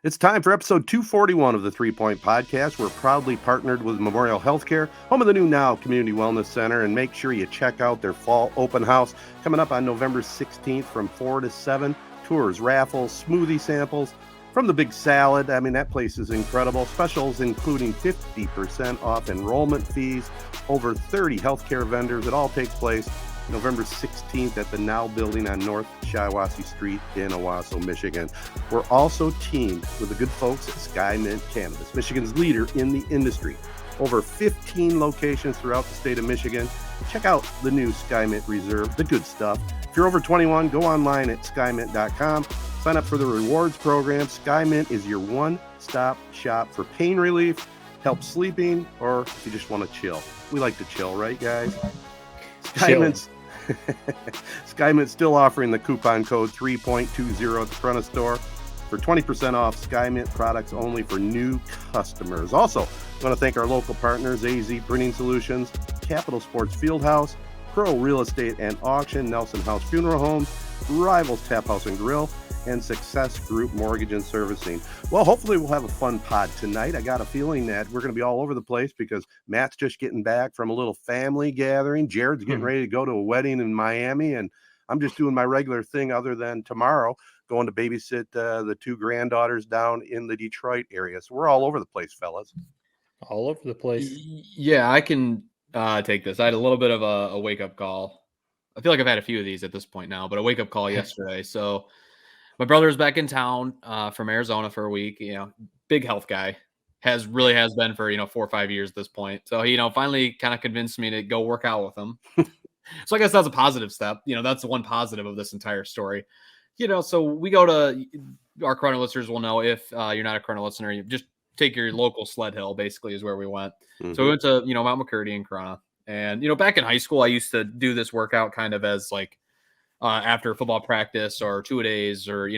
It's time for episode 241 of the 3 Point Podcast. We're proudly partnered with Memorial Healthcare, home of the new Now Community Wellness Center, and make sure you check out their fall open house coming up on November 16th from 4 to 7. Tours, raffles, smoothie samples, from the big salad. I mean, that place is incredible. Specials including 50% off enrollment fees, over 30 healthcare vendors. It all takes place November 16th at the Now Building on North Shiawassee Street in Owosso, Michigan. We're also teamed with the good folks at Skymint Cannabis, Michigan's leader in the industry. Over 15 locations throughout the state of Michigan. Check out the new Skymint Reserve, the good stuff. If you're over 21, go online at skymint.com. Sign up for the rewards program. Skymint is your one-stop shop for pain relief, help sleeping, or if you just want to chill. We like to chill, right, guys? Skymint's still offering the coupon code 3.20 at the front of store for 20% off Skymint products only for new customers. Also, I want to thank our local partners, AZEE Printing Solutions, Capital Sports Fieldhouse, Pro Real Estate and Auction, Nelson House Funeral Homes, Rivals Taphouse and Grille, and Success Group Mortgage and Servicing. Well, hopefully we'll have a fun pod tonight. I got a feeling that we're going to be all over the place because Matt's just getting back from a little family gathering. Jared's getting ready to go to a wedding in Miami, and I'm just doing my regular thing other than tomorrow, going to babysit the two granddaughters down in the Detroit area. So we're all over the place, fellas. All over the place. Yeah, I can take this. I had a little bit of a wake-up call. I feel like I've had a few of these at this point now, but a wake-up call yesterday. So my brother's back in town from Arizona for a week. You know, big health guy, has been for 4 or 5 years at this point. So he finally kind of convinced me to go work out with him. So I guess that's a positive step. That's the one positive of this entire story. So we go to, our Corona listeners will know, if you're not a Corona listener, you just take your local sled hill, basically, is where we went. Mm-hmm. So we went to Mount McCurdy in Corona, and back in high school I used to do this workout kind of as like after football practice or 2 days or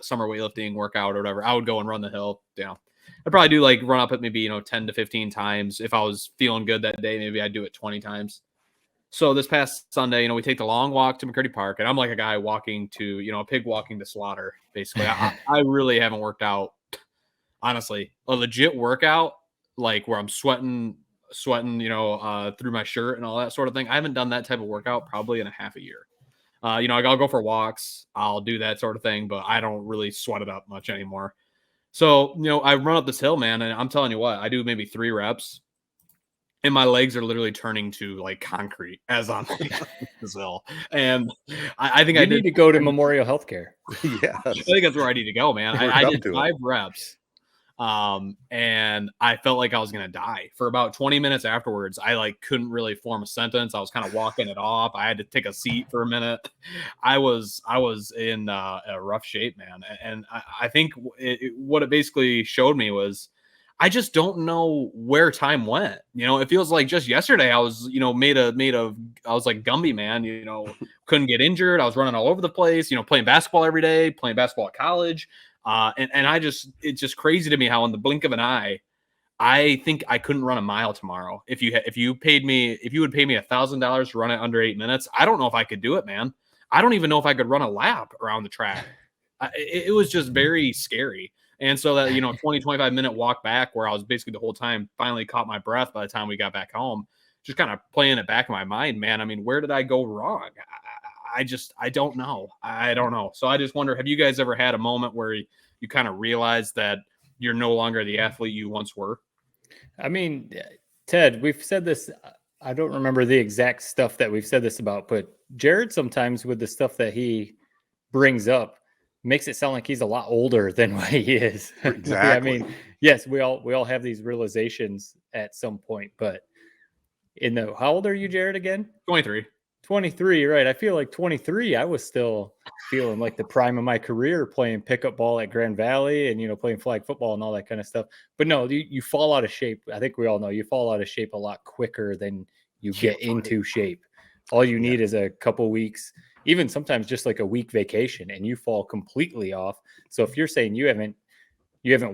summer weightlifting workout or whatever. I would go and run the hill. I'd probably do like run up at maybe 10 to 15 times. If I was feeling good that day, maybe I'd do it 20 times. So this past Sunday, we take the long walk to McCurdy Park, and I'm like a guy walking to, a pig walking to slaughter, basically. I really haven't worked out, honestly, a legit workout, like where I'm sweating, through my shirt and all that sort of thing. I haven't done that type of workout probably in a half a year. I'll go for walks, I'll do that sort of thing, but I don't really sweat it up much anymore. So, I run up this hill, man, and I'm telling you what, I do maybe 3 reps. And my legs are literally turning to like concrete as I'm this hill. And I think I need to go to Memorial Healthcare. Yeah, I think that's where I need to go, man. I did 5 reps. And I felt like I was going to die for about 20 minutes afterwards. I couldn't really form a sentence. I was kind of walking it off. I had to take a seat for a minute. I was in a rough shape, man. And I think what it basically showed me was, I just don't know where time went. It feels like just yesterday I was, I was like Gumby, man, couldn't get injured. I was running all over the place, playing basketball every day, playing basketball at college. It's just crazy to me how in the blink of an eye, I think I couldn't run a mile tomorrow. If you would pay me $1,000 to run it under 8 minutes, I don't know if I could do it, man. I don't even know if I could run a lap around the track. It was just very scary. And so that, 20, 25 minute walk back where I was basically the whole time finally caught my breath by the time we got back home, just kind of playing it back in my mind, man. I mean, where did I go wrong? I don't know. I don't know. So I just wonder, have you guys ever had a moment where you kind of realize that you're no longer the athlete you once were? I mean, Ted, we've said this. I don't remember the exact stuff that we've said this about, but Jared sometimes with the stuff that he brings up makes it sound like he's a lot older than what he is. Exactly. I mean, yes, we all have these realizations at some point, but how old are you, Jared, again? 23. 23, right. I feel like 23, I was still feeling like the prime of my career playing pickup ball at Grand Valley and, playing flag football and all that kind of stuff. But no, you fall out of shape. I think we all know you fall out of shape a lot quicker than you get into shape. All you need is a couple weeks, even sometimes just like a week vacation, and you fall completely off. So if you're saying you haven't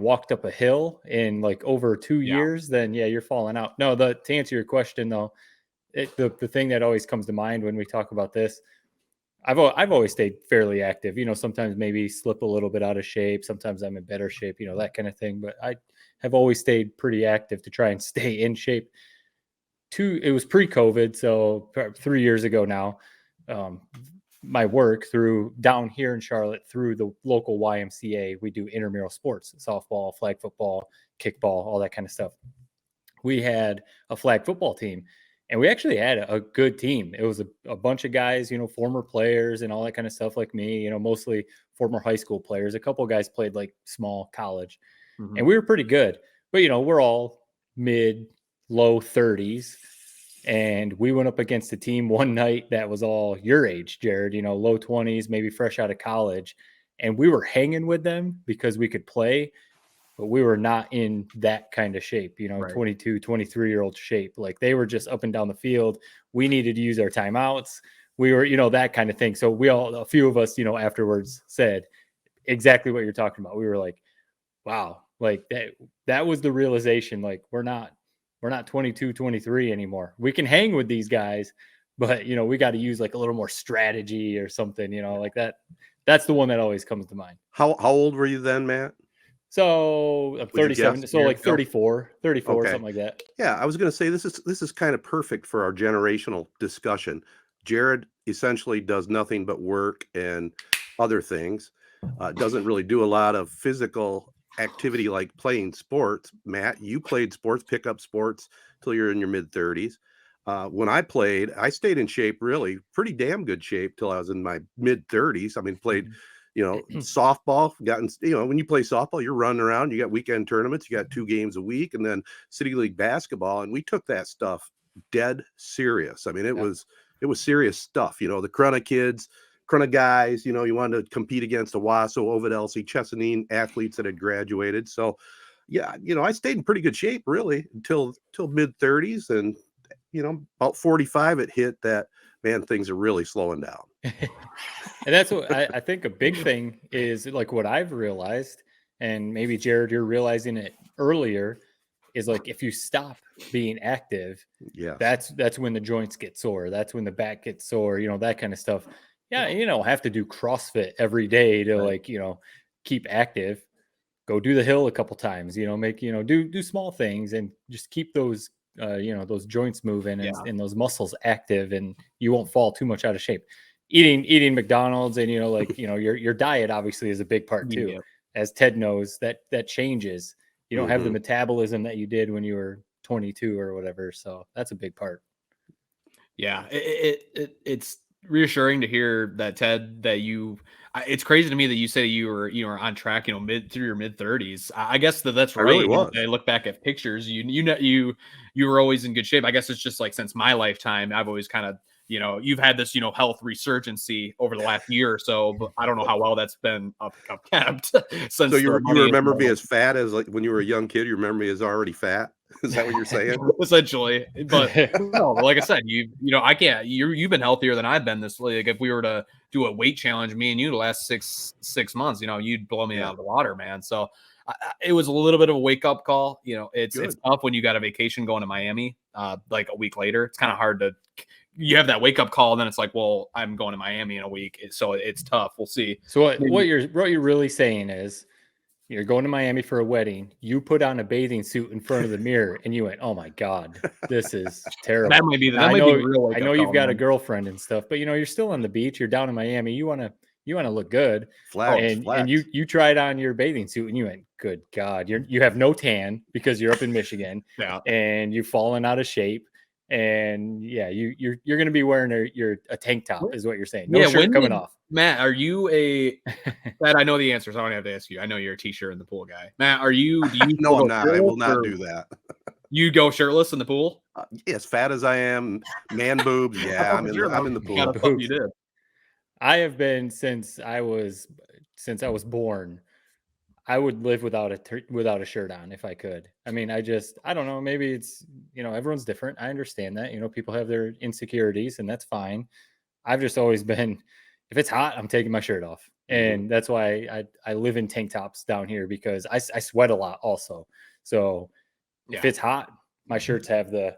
walked up a hill in like over 2 years, then you're falling out. No, to answer your question though, the thing that always comes to mind when we talk about this, I've always stayed fairly active. Sometimes maybe slip a little bit out of shape. Sometimes I'm in better shape, that kind of thing. But I have always stayed pretty active to try and stay in shape. It was pre-COVID, so 3 years ago now. My work through down here in Charlotte through the local YMCA, we do intramural sports, softball, flag football, kickball, all that kind of stuff. We had a flag football team, and we actually had a good team. It was a bunch of guys, former players and all that kind of stuff like me, mostly former high school players. A couple of guys played like small college, and we were pretty good. But, we're all low 30s. And we went up against a team one night that was all your age, Jared, low 20s, maybe fresh out of college. And we were hanging with them because we could play, but we were not in that kind of shape, Right. 22, 23-year-old shape. Like they were just up and down the field. We needed to use our timeouts. We were, that kind of thing. So a few of us, afterwards said exactly what you're talking about. We were like, wow, like that was the realization. Like we're not 22, 23 anymore. We can hang with these guys, but we got to use like a little more strategy or something, like that. That's the one that always comes to mind. How old were you then, Matt? So I'm 37, so like 34, okay. Something like that. Yeah, I was going to say this is kind of perfect for our generational discussion. Jared essentially does nothing but work and other things. Doesn't really do a lot of physical activity like playing sports. Matt, you played sports, pickup sports till you're in your mid-30s. When I played, I stayed in shape, really pretty damn good shape till I was in my mid-30s. I mean, played, softball, when you play softball, you're running around, you got weekend tournaments, you got 2 games a week, and then City League basketball. And we took that stuff dead serious. I mean, it was serious stuff. The Corunna kids, Corunna guys, you wanted to compete against Owosso, Owosso, Chesaning athletes that had graduated. So, yeah, I stayed in pretty good shape really until mid-30s, and about 45, it hit that, man, things are really slowing down. And that's what I think a big thing is, like what I've realized, and maybe Jared, you're realizing it earlier, is like if you stop being active, that's when the joints get sore. That's when the back gets sore, that kind of stuff. Yeah, you don't have to do CrossFit every day to keep active. Go do the hill a couple times, do small things and just keep those those joints moving and those muscles active, and you won't fall too much out of shape. Eating McDonald's and your diet obviously is a big part too. Yeah. As Ted knows, that changes. You don't have the metabolism that you did when you were 22 or whatever, so that's a big part. Yeah, it's reassuring to hear that, Ted, that it's crazy to me that you say you were on track, through your mid-30s. I guess that's right. Really was. I look back at pictures, you were always in good shape. I guess it's just like since my lifetime, I've always kind of, you've had this, health resurgency over the last year or so, but I don't know how well that's been upkept. So you remember me as fat as like when you were a young kid? You remember me as already fat? Is that what you're saying? Essentially, but no, like I said, I can't. You've been healthier than I've been this league. If we were to do a weight challenge, me and you, the last six months, you'd blow me out of the water, man. So it was a little bit of a wake up call. It's tough when you got a vacation going to Miami, like a week later. It's kind of hard to. You have that wake up call, and then it's like, well, I'm going to Miami in a week, so it's tough. We'll see. So what you're really saying is, you're going to Miami for a wedding. You put on a bathing suit in front of the mirror, and you went, "Oh my God, this is terrible." That might be real. I know you've got a girlfriend and stuff, but you're still on the beach. You're down in Miami. You want to look good, and you tried on your bathing suit, and you went, "Good God, you have no tan because you're up in Michigan, and you've fallen out of shape." And you're going to be wearing a tank top, is what you're saying. No shirt coming off. Matt, are you Matt, I know the answer, so I don't have to ask you. I know you're a t-shirt in the pool guy. Matt, do you No, I'm not. I will not do that. You go shirtless in the pool? As fat as I am, man boobs. Yeah, I'm in the pool. You did. I have been since I was born. I would live without a shirt on if I could. I mean, I don't know. Maybe it's, everyone's different. I understand that, people have their insecurities, and that's fine. I've just always been, if it's hot, I'm taking my shirt off. And that's why I live in tank tops down here, because I sweat a lot also. So if it's hot, my shirts have the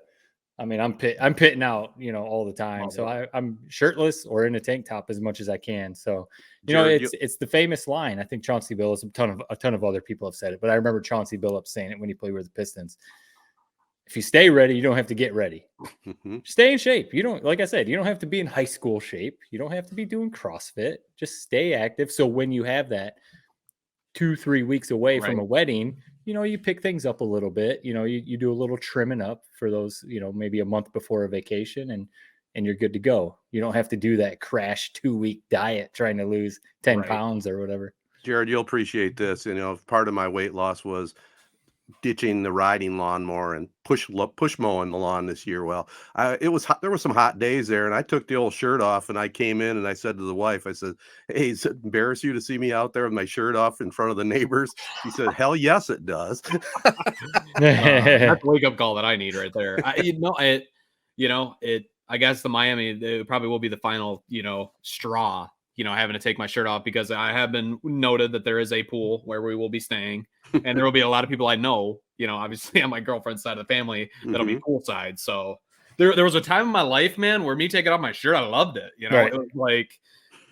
I mean, I'm pitting out, all the time. Love So it. I'm shirtless or in a tank top as much as I can. So, Jared, it's the famous line. I think Chauncey Billups, a ton of other people have said it, but I remember Chauncey Billups saying it when he played with the Pistons. If you stay ready, you don't have to get ready. Stay in shape. You don't, like I said, you don't have to be in high school shape. You don't have to be doing CrossFit. Just stay active. So when you have that 2-3 weeks away from a wedding, you pick things up a little bit. You do a little trimming up for those, maybe a month before a vacation, and you're good to go. You don't have to do that crash 2-week diet trying to lose 10 pounds or whatever. Jared, you'll appreciate this. Part of my weight loss was ditching the riding lawnmower and push mowing the lawn this year. Well, there were some hot days there, and I took the old shirt off, and I came in and I said to the wife, I said, "Hey, does it embarrass you to see me out there with my shirt off in front of the neighbors?" She said, "Hell yes, it does." That's a wake up call that I need right there. I guess the Miami, it probably will be the final, straw, having to take my shirt off, because I have been noted that there is a pool where we will be staying, and there will be a lot of people I know, obviously on my girlfriend's side of the family, that'll be poolside. So there was a time in my life, man, where me taking off my shirt, I loved it. Right. It was like,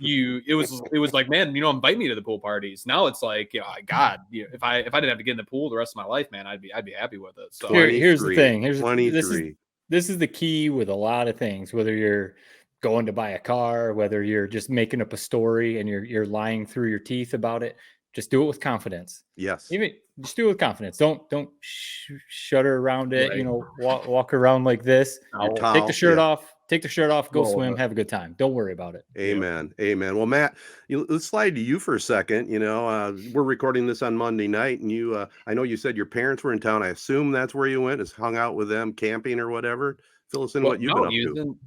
it was like, man, invite me to the pool parties. Now it's like, God, if I didn't have to get in the pool the rest of my life, man, I'd be happy with it. So here's the thing. 23. This is the key with a lot of things, whether you're going to buy a car, whether you're just making up a story and you're lying through your teeth about it. Just do it with confidence. Yes. Even just do it with confidence. Don't shudder around it. Walk around like this. Take the shirt off. Take the shirt off. Go swim. Have a good time. Don't worry about it. Amen. Amen. Well, Matt, let's slide to you for a second. We're recording this on Monday night, and I know you said your parents were in town. I assume that's where you went, is hung out with them, camping or whatever. Fill us in what you've been up to.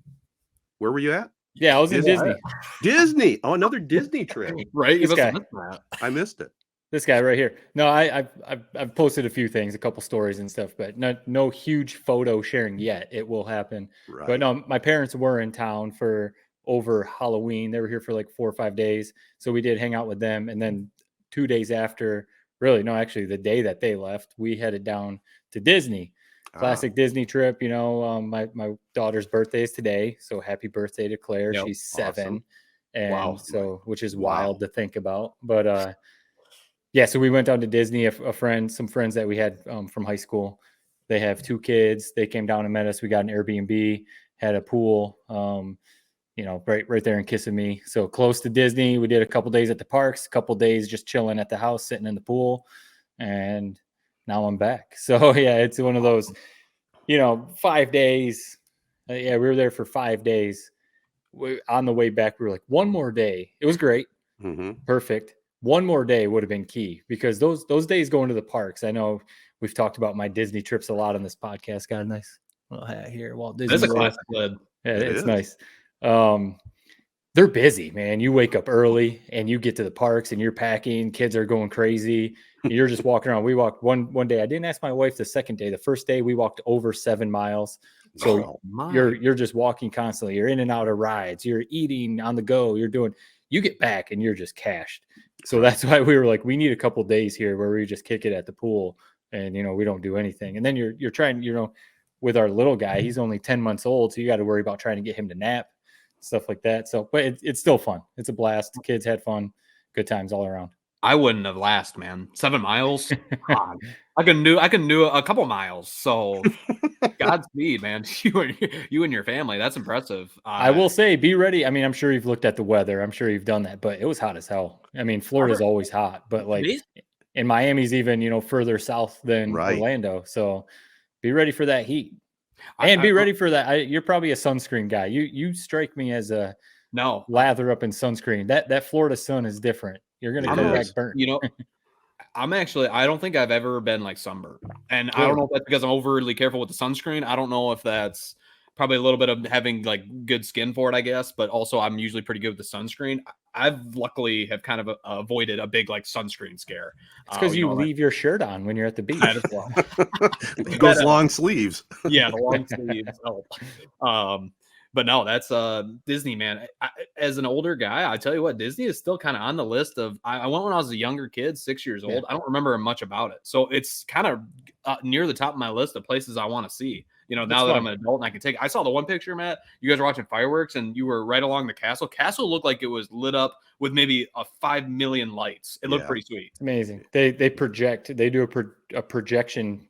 Where were you at? Yeah, I was in Disney. Disney. Oh, another Disney trip. Right. This guy. I missed it. This guy right here. No, I've posted a few things, a couple stories and stuff, but no huge photo sharing yet. It will happen. Right. But no, my parents were in town for over Halloween. They were here for like 4 or 5 days. So we did hang out with them. And then 2 days after, actually the day that they left, we headed down to Disney. Classic Disney trip. My daughter's birthday is today. So happy birthday to Claire. Yep. She's 7. Awesome. And so, which is wild to think about. But, yeah, so we went down to Disney. Some friends that we had from high school, they have 2 kids. They came down and met us. We got an Airbnb, had a pool, right there in Kissimmee. So close to Disney. We did a couple days at the parks, a couple days just chilling at the house, sitting in the pool, and now I'm back. So yeah, it's one of those, 5 days. We were there for 5 days. On the way back, we were like, one more day. It was great, perfect. One more day would have been key, because those days going to the parks. I know we've talked about my Disney trips a lot on this podcast. Got a nice little hat here. Walt Disney. That's a classic lid. Yeah, it's nice. They're busy, man. You wake up early and you get to the parks and you're packing. Kids are going crazy. You're just walking around. We walked one day. I didn't ask my wife the second day. The first day we walked over 7 miles. So you're just walking constantly. You're in and out of rides. You're eating on the go. You get back and you're just cashed. So that's why we were like, we need a couple days here where we just kick it at the pool and, we don't do anything. And then you're trying, with our little guy, he's only 10 months old. So you got to worry about trying to get him to nap, stuff like that. So, but it's still fun. It's a blast. The kids had fun, good times all around. I wouldn't have last, man. 7 miles. I can do a couple miles. So Godspeed, man. You and your family. That's impressive. I will say, be ready. I mean, I'm sure you've looked at the weather. I'm sure you've done that, but it was hot as hell. I mean, Florida's always hot, but like in Miami's even, further south than Orlando. So be ready for that heat. And be ready for that. You're probably a sunscreen guy. You strike me as a lather up in sunscreen. That Florida sun is different. You're going to come back burnt. I don't think I've ever been like sunburned. And I don't know if that's because I'm overly careful with the sunscreen. I don't know if that's probably a little bit of having like good skin for it, I guess. But also I'm usually pretty good with the sunscreen. I've luckily have kind of avoided a big like sunscreen scare. It's because you leave your shirt on when you're at the beach. Those long sleeves. Yeah, the long sleeves help. But no, that's Disney, man. As an older guy, I tell you what, Disney is still kind of on the list of. I went when I was a younger kid, 6 years old. I don't remember much about it, so it's kind of near the top of my list of places I want to see. now that I'm an adult and I can take, I saw the one picture, Matt, you guys were watching fireworks and you were right along the castle. Castle looked like it was lit up with maybe 5 million lights. It looked pretty sweet. It's amazing. They do a projection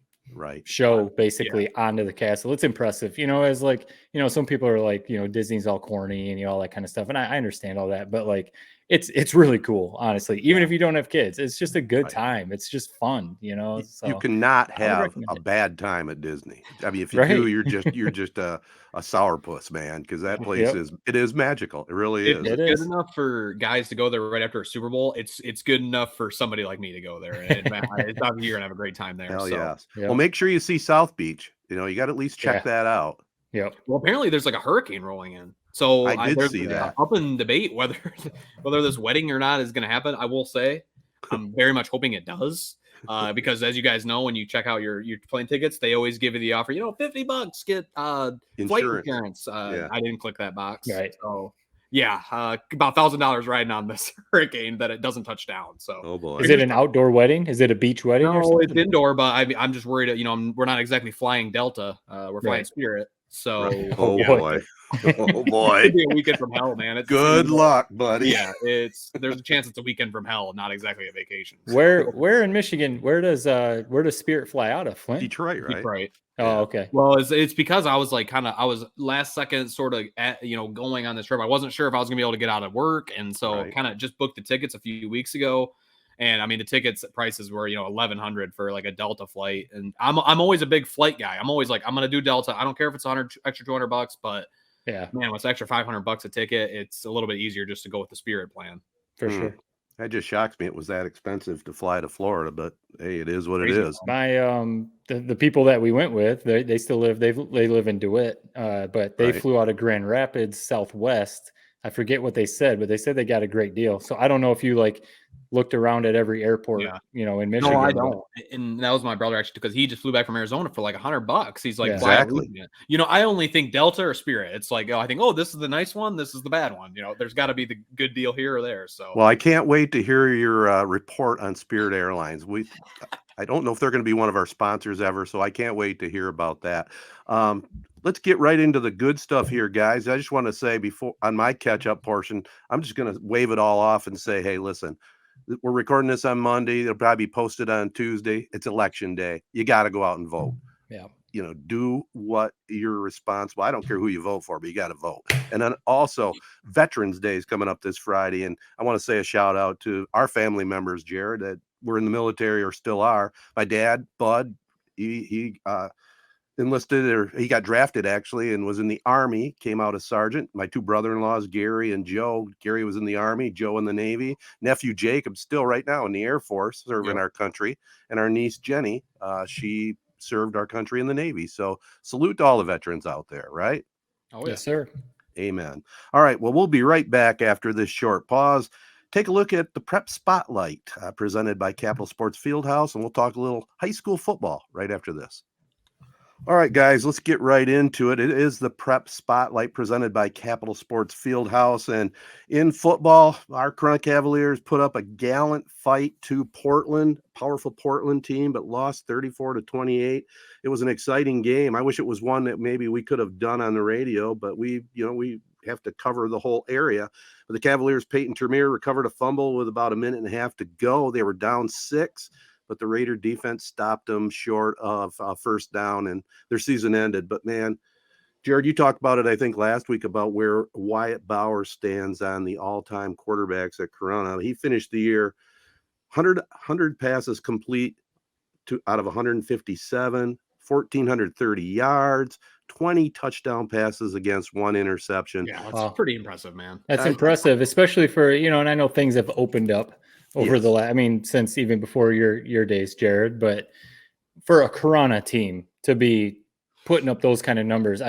show basically onto the castle. It's impressive, as like, some people are like, Disney's all corny and all that kind of stuff. And I understand all that, but like, it's really cool, honestly. Even if you don't have kids, it's just a good time. It's just fun, So you cannot have a bad time at Disney. I mean, if you do, you're just a sourpuss, man, because that place is magical. It really is. It's good enough for guys to go there right after a Super Bowl. It's good enough for somebody like me to go there. And it's out here and have a great time there. Hell yes. Well, make sure you see South Beach. You got to at least check that out. Yep. Well, apparently there's like a hurricane rolling in. So I did see that. Up in debate whether this wedding or not is going to happen. I will say I'm very much hoping it does. Because as you guys know, when you check out your plane tickets, they always give you the offer, $50, get flight insurance. I didn't click that box. Right. So about $1,000 riding on this hurricane that it doesn't touch down. So oh boy. Is it an outdoor wedding? Is it a beach wedding? No, it's indoor, but I'm just worried, we're not exactly flying Delta. We're flying Spirit. So boy. Oh boy. It could be a weekend from hell, man. It's good luck, buddy. Yeah, there's a chance it's a weekend from hell, not exactly a vacation. Where in Michigan, where does Spirit fly out of? Flint? Detroit, right? Detroit. Oh, okay. Well, it's because I was like I was last second sort of going on this trip. I wasn't sure if I was gonna be able to get out of work, and so kind of just booked the tickets a few weeks ago. And I mean, the tickets prices were, $1,100 for like a Delta flight. And I'm always a big flight guy. I'm always like, I'm going to do Delta. I don't care if it's extra $200, but man, when it's extra $500 a ticket, it's a little bit easier just to go with the Spirit plan. For sure. That just shocks me. It was that expensive to fly to Florida, but hey, it is what it is. My the people that we went with, they still live. They live in DeWitt, but they flew out of Grand Rapids Southwest. I forget what they said, but they said they got a great deal. So I don't know if you looked around at every airport, in Michigan. No, I don't. And that was my brother actually, because he just flew back from Arizona for like $100. He's like, exactly. I only think Delta or Spirit. It's like, I think, this is the nice one. This is the bad one. There's got to be the good deal here or there. So, well, I can't wait to hear your report on Spirit Airlines. I don't know if they're going to be one of our sponsors ever, so I can't wait to hear about that. Let's get right into the good stuff here, guys. I just want to say before on my catch-up portion, I'm just going to wave it all off and say, hey, listen, we're recording this on Monday. It'll probably be posted on Tuesday. It's election day. You got to go out and vote. Yeah. Do what you're responsible. I don't care who you vote for, but you got to vote. And then also Veterans Day is coming up this Friday. And I want to say a shout out to our family members, Jared, that were in the military or still are. My dad, Bud, he enlisted, or he got drafted actually, and was in the Army, came out as sergeant. My two brother-in-laws, Gary and Joe. Gary was in the Army, Joe in the Navy. Nephew Jacob still right now in the Air Force, serving our country. And our niece Jenny, she served our country in the Navy. So salute to all the veterans out there, right? Oh, yes, sir. Amen. All right. Well, we'll be right back after this short pause. Take a look at the Prep Spotlight presented by Capital Sports Fieldhouse, and we'll talk a little high school football right after this. All right, guys, let's get right into it. It is the Prep Spotlight presented by Capital Sports Fieldhouse. And in football, our Corona Cavaliers put up a gallant fight to Portland, powerful Portland team, but lost 34-28. It was an exciting game. I wish it was one that maybe we could have done on the radio, but we have to cover the whole area. But the Cavaliers, Peyton Termeer, recovered a fumble with about a minute and a half to go. They were down 6. But the Raider defense stopped them short of first down, and their season ended. But, man, Jared, you talked about it, I think, last week about where Wyatt Bauer stands on the all-time quarterbacks at Corona. He finished the year 100 passes complete out of 157, 1,430 yards, 20 touchdown passes against 1 interception. Yeah, that's pretty impressive, man. That's impressive, especially for, and I know things have opened up over the last, since even before your days, Jared, but for a Corona team to be putting up those kind of numbers,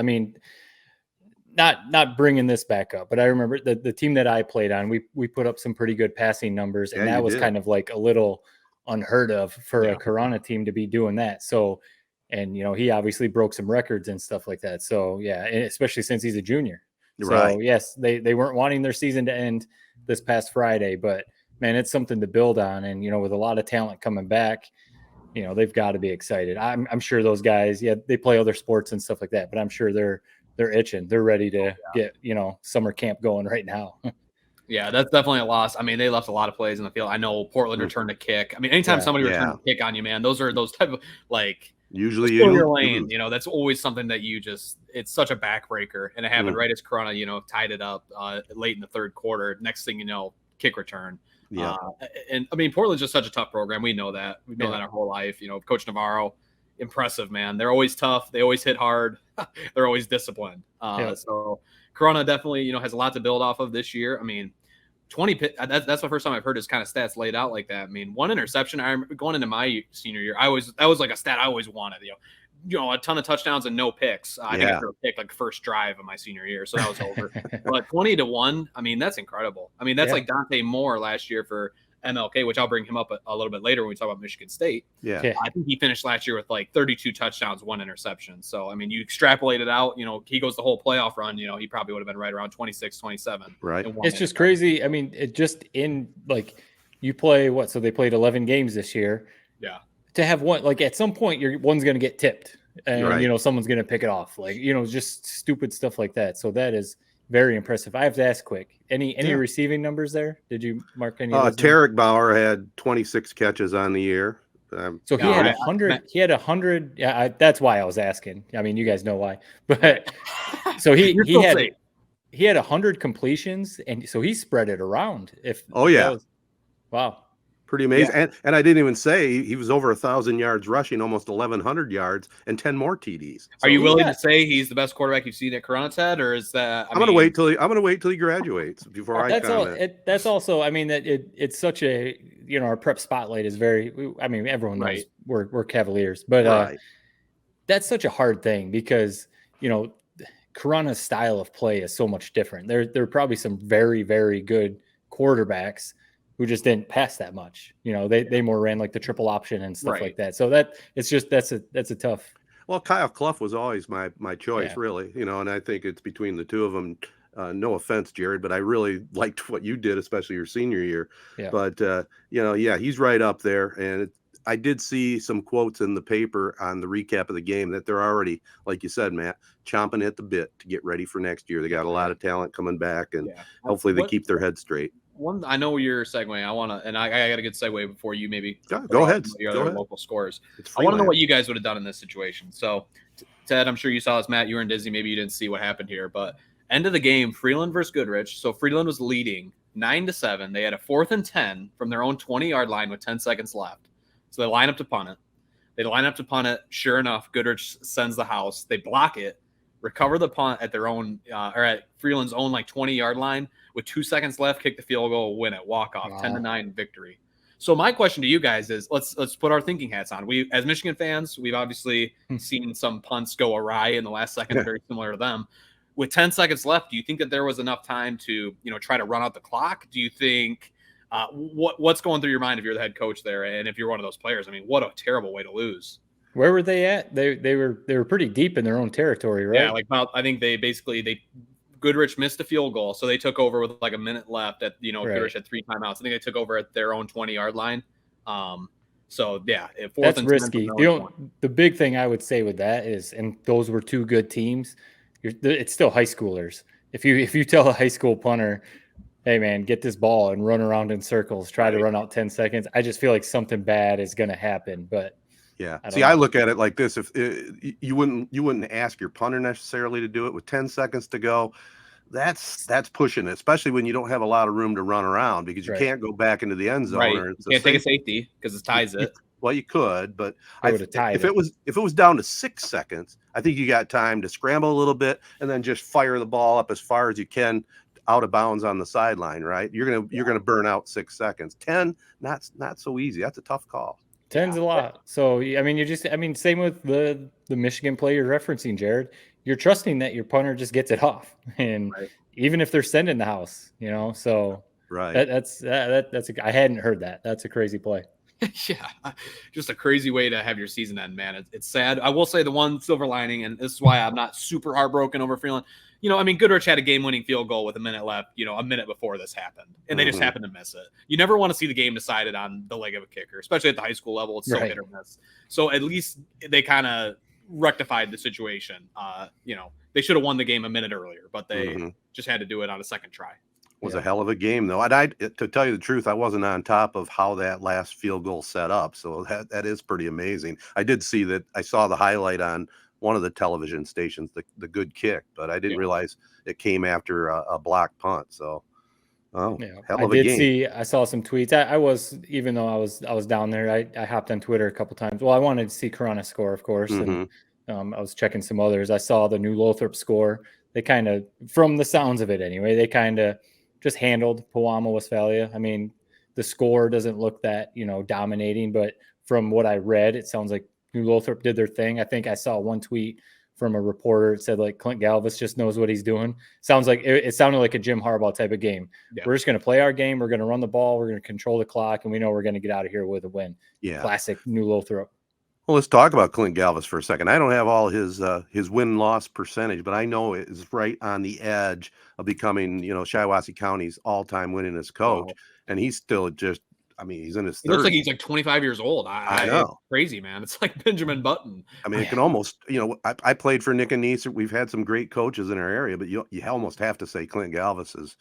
not bringing this back up, but I remember the team that I played on, we put up some pretty good passing numbers, and that was kind of like a little unheard of for a Corona team to be doing that. So, and, he obviously broke some records and stuff like that. So, yeah, and especially since he's a junior. Right. So, yes, they weren't wanting their season to end this past Friday, but man, it's something to build on. And, with a lot of talent coming back, they've got to be excited. I'm sure those guys, they play other sports and stuff like that, but I'm sure they're itching. They're ready to get, summer camp going right now. Yeah, that's definitely a loss. I mean, they left a lot of plays in the field. I know Portland returned a kick. I mean, anytime somebody returns a kick on you, man, those are those type of usually your lane. That's always something that it's such a backbreaker. And it happened right as Corona, tied it up late in the third quarter. Next thing you know, kick return. Yeah. And I mean, Portland's just such a tough program. We know that. We've known that our whole life. Coach Navarro, impressive, man. They're always tough. They always hit hard. They're always disciplined. So Corona definitely, has a lot to build off of this year. I mean, 20 that's the first time I've heard his kind of stats laid out like that. I mean, one interception. I remember going into my senior year, that was like a stat I always wanted. A ton of touchdowns and no picks. I think I threw a pick like the first drive of my senior year, so that was over. But 20-1, I mean, that's incredible. I mean, that's like Dante Moore last year for MLK, which I'll bring him up a little bit later when we talk about Michigan State. Yeah. I think he finished last year with like 32 touchdowns, 1 interception. So, I mean, you extrapolate it out, he goes the whole playoff run, he probably would have been right around 26, 27. Right. It's just crazy. I mean, it just you play what? So they played 11 games this year. Yeah. To have one, like at some point, one's going to get tipped and, someone's going to pick it off. Like, just stupid stuff like that. So that is very impressive. I have to ask quick. Any receiving numbers there? Did you mark any? Tarek Bauer had 26 catches on the year. So he had 100. He had 100. Yeah, that's why I was asking. I mean, you guys know why. But so he had 100 completions, and so he spread it around. Wow. Pretty amazing. Yeah. And I didn't even say he was over 1,000 yards rushing, almost 1,100 yards, and 10 more TDs. So, are you willing to say he's the best quarterback you've seen at Corona, Ted, or is that? I'm going to wait till he graduates before I comment. That's also. I mean, that it's such a our prep spotlight is very. I mean, everyone knows we're Cavaliers, but that's such a hard thing because Corona's style of play is so much different. There are probably some very, very good quarterbacks who just didn't pass that much. They more ran like the triple option and stuff like that. So that's a tough. Well, Kyle Clough was always my choice, really. And I think it's between the two of them. No offense, Jared, but I really liked what you did, especially your senior year. Yeah. But he's right up there. And I did see some quotes in the paper on the recap of the game that they're already, like you said, Matt, chomping at the bit to get ready for next year. They got a lot of talent coming back, and hopefully they keep their head straight. I know you're segueing. I got a good segue before you maybe go ahead. Your other local scores. I want to know what you guys would have done in this situation. So, Ted, I'm sure you saw this. Matt, you were in Disney. Maybe you didn't see what happened here, but end of the game, Freeland versus Goodrich. So Freeland was leading 9-7. They had a 4th and 10 from their own 20-yard line with 10 seconds left. So they line up to punt it. Sure enough, Goodrich sends the house. They block it, recover the punt at their own or at Freeland's own 20-yard line with 2 seconds left, kick the field goal, win it, walk off, 10-9 victory. So my question to you guys is, let's put our thinking hats on. We, as Michigan fans, we've obviously seen some punts go awry in the last second, very similar to them. With 10 seconds left, do you think that there was enough time to try to run out the clock? Do you think what's going through your mind if you're the head coach there, and if you're one of those players? I mean, what a terrible way to lose. Where were they at? They were pretty deep in their own territory, right? Yeah, I think Goodrich missed a field goal, so they took over with a minute left. Goodrich had 3 timeouts. I think they took over at their own 20-yard line. That's risky. The big thing I would say with that is, and those were 2 good teams. It's still high schoolers. If you tell a high school punter, hey man, get this ball and run around in circles, try to run out 10 seconds, I just feel like something bad is going to happen. But I look at it like this: if you wouldn't ask your punter necessarily to do it with 10 seconds to go. That's pushing it, especially when you don't have a lot of room to run around because you can't go back into the end zone. Right. You can't take a safety because it ties it. Well, you could, but if it was down to 6 seconds, I think you got time to scramble a little bit and then just fire the ball up as far as you can out of bounds on the sideline. Right? You're gonna burn out 6 seconds. 10, not so easy. That's a tough call. 10's a lot. So same with the Michigan play you're referencing, Jared. You're trusting that your punter just gets it off, and even if they're sending the house, so right. That's I hadn't heard that. That's a crazy play. Yeah, just a crazy way to have your season end, man. It's sad. I will say the one silver lining, and this is why I'm not super heartbroken over Freeland. Goodrich had a game-winning field goal with a minute left, a minute before this happened, and they just happened to miss it. You never want to see the game decided on the leg of a kicker, especially at the high school level. It's so hit or miss. So at least they kind of rectified the situation. They should have won the game a minute earlier, but they just had to do it on a second try. Was a hell of a game, though. And to tell you the truth, I wasn't on top of how that last field goal set up. So that is pretty amazing. I did see that. I saw the highlight on one of the television stations, the good kick, but I didn't realize it came after a blocked punt. So, hell of a game. I saw some tweets. I was, even though I was down there, I hopped on Twitter a couple times. Well, I wanted to see Corona score, of course. And I was checking some others. I saw the New Lothrop score. They kind of, from the sounds of it anyway, they kind of just handled Pewamo Westphalia. I mean, the score doesn't look that, dominating, but from what I read, it sounds like New Lothrop did their thing. I think I saw one tweet from a reporter. It said like Clint Galvis just knows what he's doing. Sounds like it sounded like a Jim Harbaugh type of game. Yeah. We're just going to play our game. We're going to run the ball. We're going to control the clock, and we know we're going to get out of here with a win. Yeah. Classic New Lothrop. Well, let's talk about Clint Galvis for a second. I don't have all his win-loss percentage, but I know it is right on the edge of becoming, Shiawassee County's all-time winningest coach. Wow. And he's still just, he's in his 30s. It looks like he's like 25 years old. I know. It's crazy, man. It's like Benjamin Button. It can almost, I played for Nick and Niece. We've had some great coaches in our area, but you almost have to say Clint Galvis is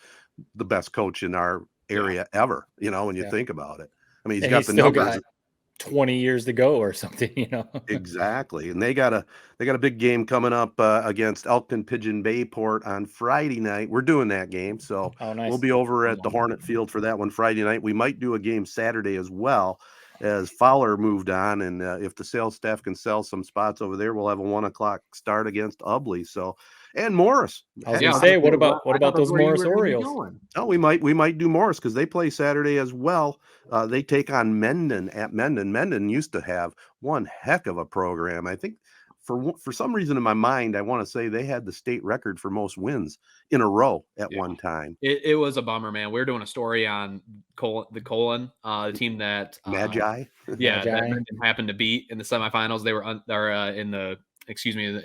the best coach in our area ever, when you think about it. He's got the numbers. 20 years to go or something, Exactly. And they got a big game coming up against Elkton Pigeon Bayport on Friday night. We're doing that game, so nice. We'll be over at the Hornet Field for that one Friday night. We might do a game Saturday as well, as Fowler moved on, and if the sales staff can sell some spots over there, we'll have a 1:00 start against Ubley. So, and Morris. I was gonna say, what about those Morris Orioles? Oh, we might do Morris because they play Saturday as well. They take on Mendon at Mendon. Mendon used to have one heck of a program. I think for some reason in my mind, I want to say they had the state record for most wins in a row at one time. It was a bummer, man. We were doing a story on the team that Magi. That Mendon happened to beat in the semifinals. They were in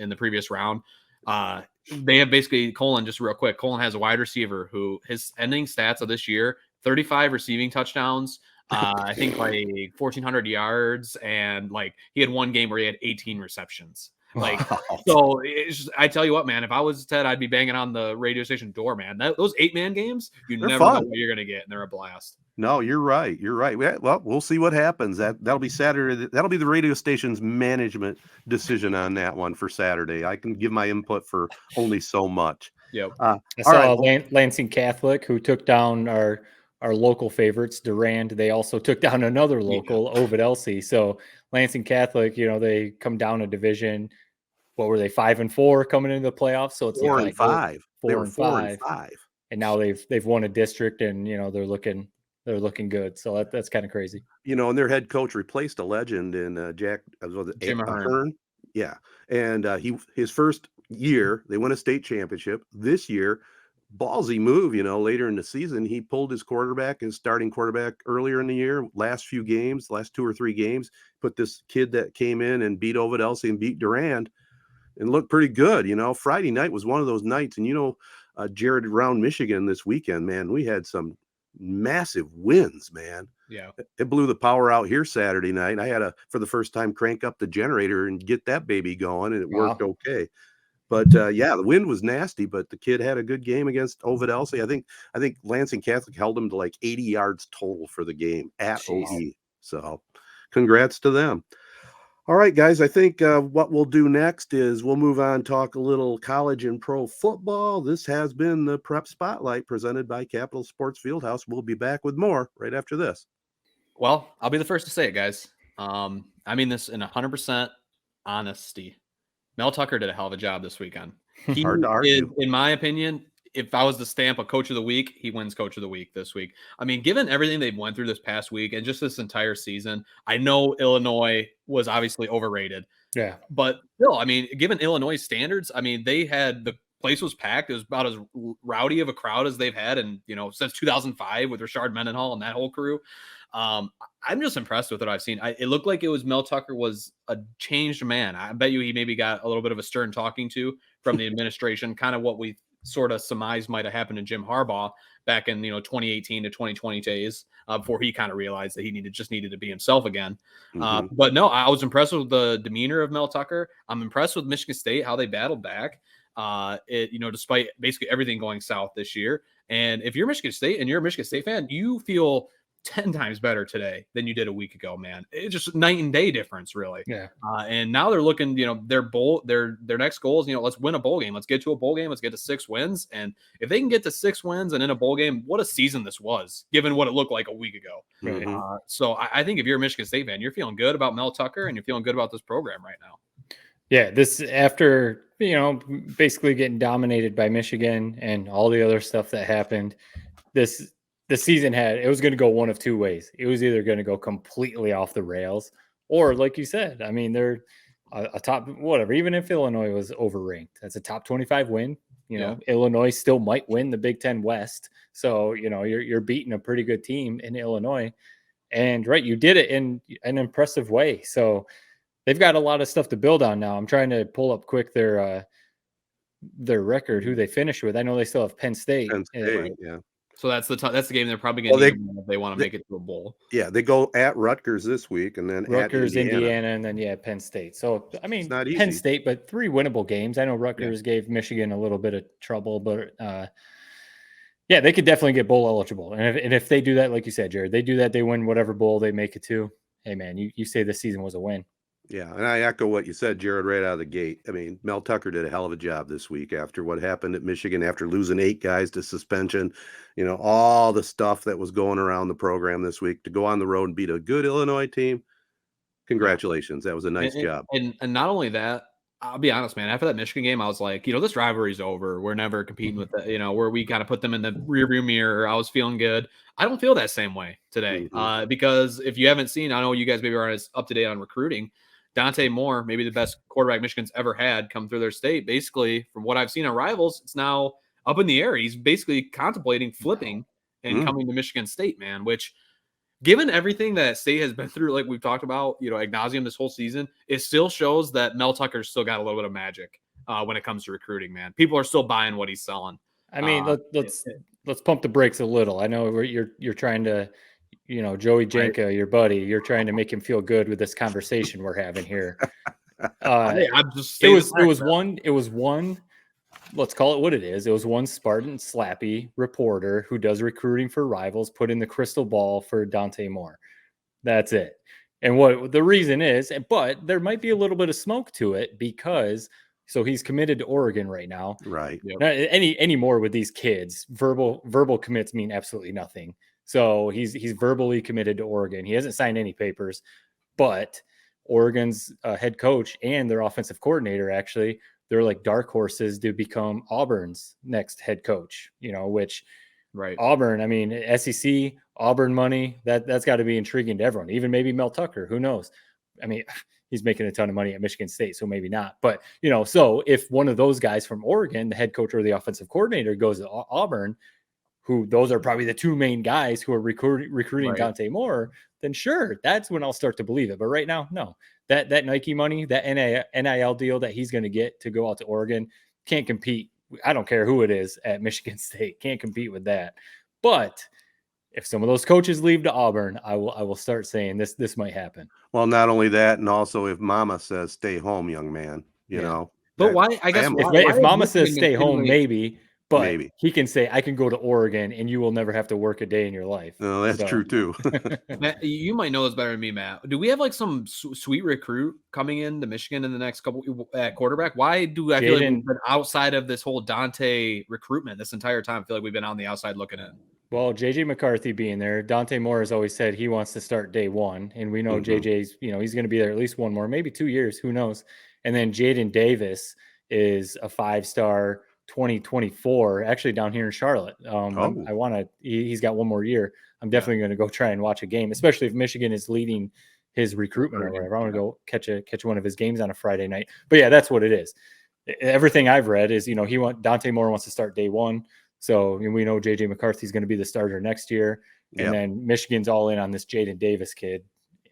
the previous round. They have basically Colon, just real quick. Colon has a wide receiver who his ending stats of this year, 35 receiving touchdowns, I think like 1,400 yards, and like he had one game where he had 18 receptions. Like, wow. So I tell you what, man, if I was Ted, I'd be banging on the radio station door, man. Those 8-man games, they're never know what you're going to get, and they're a blast. No, you're right. You're right. Well, we'll see what happens. That'll be Saturday. That'll be the radio station's management decision on that one for Saturday. I can give my input for only so much. Yep. I saw Lansing Catholic, who took down our local favorites, Durand. They also took down another local, Ovid Elsie. So Lansing Catholic, they come down a division. What were they, 5-4 coming into the playoffs? So it's 4 and 5. They were 4 and 5. And now they've won a district, and they're looking good. So that's kind of crazy. And their head coach replaced a legend in Jack Jim Ahern. Yeah. And his first year, they won a state championship. This year, ballsy move, later in the season, he pulled his starting quarterback earlier in the year, last 2 or 3 games, put this kid that came in and beat Ovid Elsie and beat Durand and looked pretty good. Friday night was one of those nights, and Jared, around Michigan this weekend, man, we had some massive wins, man. Yeah, it blew the power out here Saturday night. I had for the first time, crank up the generator and get that baby going, and it worked okay. But the wind was nasty, but the kid had a good game against Ovid Elsie. I think Lansing Catholic held him to like 80 yards total for the game at OE. So congrats to them. All right, guys, I think what we'll do next is we'll move on, talk a little college and pro football. This has been the Prep Spotlight presented by Capital Sports Fieldhouse. We'll be back with more right after this. Well, I'll be the first to say it, guys. I mean this in 100% honesty. Mel Tucker did a hell of a job this weekend. He Hard to argue. In my opinion, if I was to stamp a coach of the week, he wins coach of the week this week. I mean, given everything they've went through this past week and just this entire season, I know Illinois was obviously overrated. Yeah. But still, I mean, given Illinois standards, I mean, the place was packed. It was about as rowdy of a crowd as they've had since 2005 with Richard Mendenhall and that whole crew. I'm just impressed with what I've seen. It looked like it was Mel Tucker was a changed man. I bet you he maybe got a little bit of a stern talking to from the administration, kind of what we sort of surmised might have happened to Jim Harbaugh back in 2018 to 2020 days, before he kind of realized that he needed to be himself again. But no, I was impressed with the demeanor of Mel Tucker. I'm impressed with Michigan State, how they battled back. Despite basically everything going south this year. And if you're Michigan State and you're a Michigan State fan, you feel 10 times better today than you did a week ago, man. It's just night and day difference, really. Yeah. And now they're looking, their next goal is, let's win a bowl game. Let's get to a bowl game. Let's get to 6 wins. And if they can get to 6 wins and in a bowl game, what a season this was, given what it looked like a week ago. Right. So I think if you're a Michigan State fan, you're feeling good about Mel Tucker and you're feeling good about this program right now. Yeah, this after, basically getting dominated by Michigan and all the other stuff that happened, the season it was going to go one of two ways. It was either going to go completely off the rails, or like you said, I mean, they're a top, whatever, even if Illinois was overranked, that's a top 25 win. Illinois still might win the Big Ten West. So, you're beating a pretty good team in Illinois. And right, you did it in an impressive way. So they've got a lot of stuff to build on now. I'm trying to pull up quick their record, who they finished with. I know they still have Penn State. Yeah. So that's the game they're probably going to need if they want to make it to a bowl. Yeah, they go at Rutgers this week, and then Rutgers, at Indiana, and then Penn State. So I mean, not easy. Penn State, but 3 winnable games. I know Rutgers gave Michigan a little bit of trouble, but they could definitely get bowl eligible. And if they do that, like you said, Jared, they do that, they win whatever bowl they make it to. Hey man, you say this season was a win. Yeah, and I echo what you said, Jared, right out of the gate. I mean, Mel Tucker did a hell of a job this week after what happened at Michigan, after losing 8 guys to suspension, all the stuff that was going around the program this week, to go on the road and beat a good Illinois team. Congratulations. That was a nice job. And not only that, I'll be honest, man, after that Michigan game, I was like, this rivalry's over. We're never competing with that, where we kind of put them in the rearview mirror. I was feeling good. I don't feel that same way today, because if you haven't seen, I know you guys maybe aren't as up to date on recruiting. Dante Moore, maybe the best quarterback Michigan's ever had, come through their state. Basically, from what I've seen on Rivals, it's now up in the air. He's basically contemplating flipping and coming to Michigan State, man, which, given everything that state has been through, like we've talked about, ad nauseum this whole season, it still shows that Mel Tucker's still got a little bit of magic when it comes to recruiting, man. People are still buying what he's selling. I mean, let's pump the brakes a little. I know you're trying to, Joey Janka, your buddy, you're trying to make him feel good with this conversation we're having here. It was one, let's call it what it is. It was one Spartan slappy reporter who does recruiting for Rivals, put in the crystal ball for Dante Moore. That's it. And what the reason is, but there might be a little bit of smoke to it, because he's committed to Oregon right now. Right. Yep. Any more with these kids, verbal commits mean absolutely nothing. So he's verbally committed to Oregon. He hasn't signed any papers, but Oregon's head coach and their offensive coordinator, actually, they're like dark horses to become Auburn's next head coach, which Auburn, I mean, SEC, Auburn money, that's got to be intriguing to everyone, even maybe Mel Tucker, who knows? I mean, he's making a ton of money at Michigan State, so maybe not. But, so if one of those guys from Oregon, the head coach or the offensive coordinator, goes to Auburn, who those are probably the 2 main guys who are recruiting Dante Moore, then sure, that's when I'll start to believe it. But right now, no. That Nike money, that NIL deal that he's going to get to go out to Oregon, can't compete. I don't care who it is at Michigan State, can't compete with that. But if some of those coaches leave to Auburn, I will start saying this might happen. Well, not only that, and also if Mama says stay home, young man, you know. But why? I guess if Mama says stay home, maybe. But maybe he can say, I can go to Oregon and you will never have to work a day in your life. No, that's true too. Matt, you might know this better than me, Matt. Do we have like some sweet recruit coming into Michigan in the next couple at quarterback? Why do I feel like we've been outside of this whole Dante recruitment this entire time? I feel like we've been on the outside looking in. Well, JJ McCarthy being there, Dante Moore has always said he wants to start day one. And we know JJ's, he's going to be there at least 1 more, maybe 2 years, who knows? And then Jaden Davis is a 5-star 2024, actually down here in Charlotte. He's got 1 more year. I'm definitely going to go try and watch a game, especially if Michigan is leading his recruitment or whatever. I want to go catch one of his games on a Friday night. But yeah, that's what it is. Everything I've read is, Dante Moore wants to start day one. So we know JJ McCarthy's going to be the starter next year. And then Michigan's all in on this Jaden Davis kid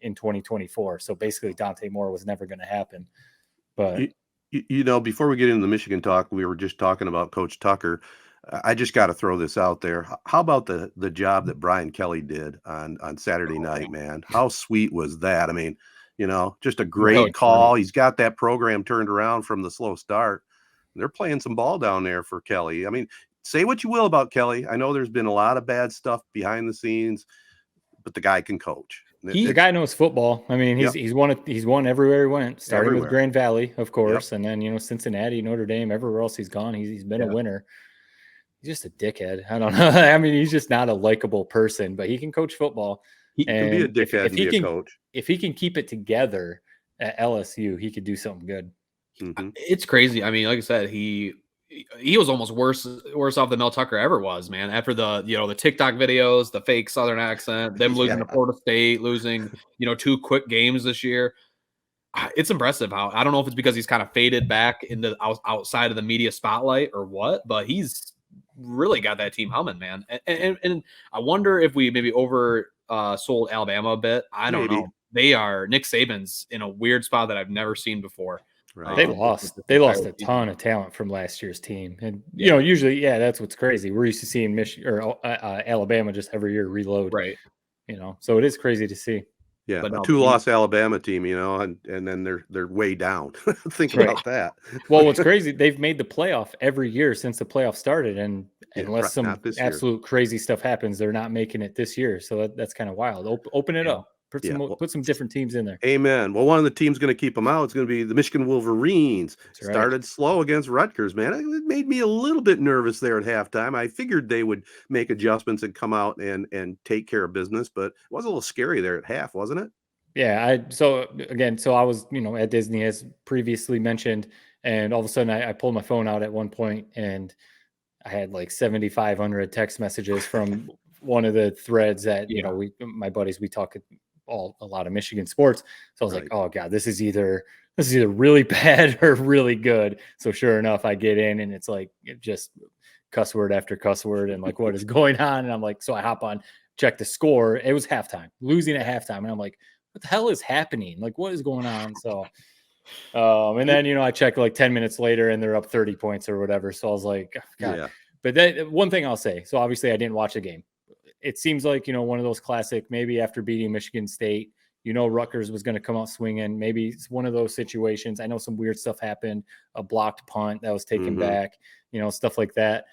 in 2024. So basically Dante Moore was never going to happen. But before we get into the Michigan talk, we were just talking about Coach Tucker. I just got to throw this out there. How about the job that Brian Kelly did on Saturday night, man? How sweet was that? I mean, just a great call. He's got that program turned around from the slow start. They're playing some ball down there for Kelly. I mean, say what you will about Kelly. I know there's been a lot of bad stuff behind the scenes, but the guy can coach. The guy knows football. I mean, he's won everywhere he went, starting with Grand Valley, of course, and then Cincinnati, Notre Dame, everywhere else he's gone. He's been a winner. He's just a dickhead. I don't know. I mean, he's just not a likable person, but he can coach football. He can be a dickhead and be a coach. If he can keep it together at LSU, he could do something good. Mm-hmm. It's crazy. I mean, like I said, he was almost worse off than Mel Tucker ever was, man. After the TikTok videos, the fake Southern accent, them losing to Florida State, losing 2 quick games this year. It's impressive how, I don't know if it's because he's kind of faded back into outside of the media spotlight or what, but he's really got that team humming, man. And I wonder if we maybe sold Alabama a bit. I don't know. They are Nick Saban's in a weird spot that I've never seen before. Right. They lost a ton of talent from last year's team, and usually, that's what's crazy. We're used to seeing Michigan or Alabama just every year reload, right? So it is crazy to see. Yeah, but a 2-loss Alabama team, and then they're way down. Think about that. Well, what's crazy, they've made the playoff every year since the playoff started, and unless some absolute crazy stuff happens, they're not making it this year. So that's kind of wild. Open it up. Put some different teams in there. Amen. Well, one of the teams going to keep them out. It's going to be the Michigan Wolverines. Right. Started slow against Rutgers, man. It made me a little bit nervous there at halftime. I figured they would make adjustments and come out and take care of business, but it was a little scary there at half, wasn't it? Yeah. So I was, at Disney as previously mentioned, and all of a sudden I pulled my phone out at one point and I had like 7,500 text messages from one of the threads that, my buddies, we talk a lot of Michigan sports. So I was like, oh God, this is either really bad or really good. So sure enough, I get in and it's like just cuss word after cuss word and like, what is going on? And I'm like, so I hop on, check the score. It was halftime, losing at halftime. And I'm like, what the hell is happening? Like, what is going on? So, and then, I check like 10 minutes later and they're up 30 points or whatever. So I was like, God. Yeah. But that one thing I'll say, so obviously I didn't watch the game. It seems like, one of those classic, maybe after beating Michigan State, Rutgers was going to come out swinging. Maybe it's one of those situations. I know some weird stuff happened, a blocked punt that was taken back, stuff like that.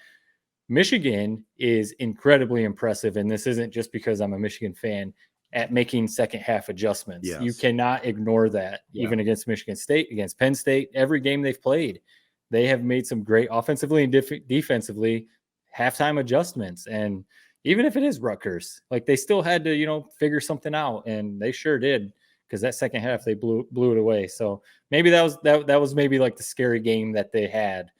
Michigan is incredibly impressive. And this isn't just because I'm a Michigan fan, at making second half adjustments. Yes. You cannot ignore that, even against Michigan State, against Penn State, every game they've played. They have made some great offensively and defensively halftime adjustments. And even if it is Rutgers, like they still had to, figure something out, and they sure did, because that second half they blew it away. So maybe that was maybe like the scary game that they had,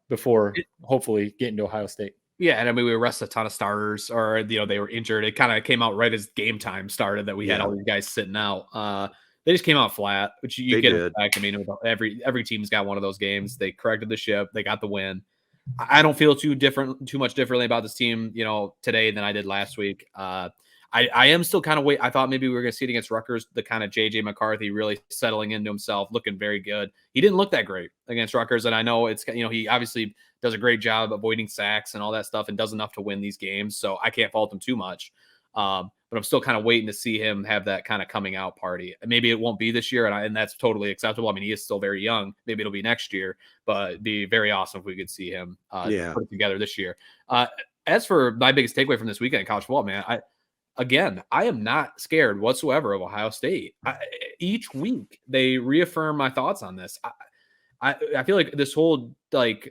before hopefully getting to Ohio State. Yeah, and I mean we rested a ton of starters, or they were injured. It kind of came out right as game time started that we had all these guys sitting out. They just came out flat, which you get back. I mean, every team's got one of those games. They corrected the ship. They got the win. I don't feel too much differently about this team, today than I did last week. I am still kind of I thought maybe we were going to see it against Rutgers, the kind of JJ McCarthy really settling into himself, looking very good. He didn't look that great against Rutgers, and I know it's he obviously does a great job avoiding sacks and all that stuff, and does enough to win these games. So I can't fault him too much. But I'm still kind of waiting to see him have that kind of coming out party. Maybe it won't be this year, and that's totally acceptable. I mean, he is still very young. Maybe it'll be next year, but it'd be very awesome if we could see him put it together this year. As for my biggest takeaway from this weekend in college football, man, I am not scared whatsoever of Ohio State. Each week they reaffirm my thoughts on this. I feel like this whole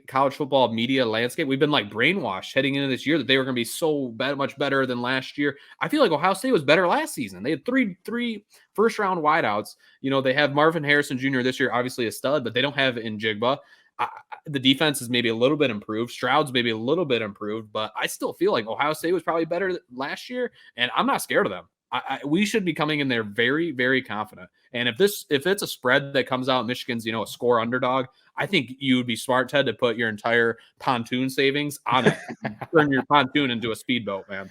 college football media landscape, we've been brainwashed heading into this year that they were going to be so much better than last year. I feel like Ohio State was better last season. They had three first round wideouts. They have Marvin Harrison Jr. this year, obviously a stud, but they don't have Njigba. The defense is maybe a little bit improved. Stroud's maybe a little bit improved, but I still feel like Ohio State was probably better last year, and I'm not scared of them. we should be coming in there very, very confident. And if it's a spread that comes out, Michigan's, a score underdog, I think you would be smart, Ted, to put your entire pontoon savings on it. Turn your pontoon into a speedboat, man.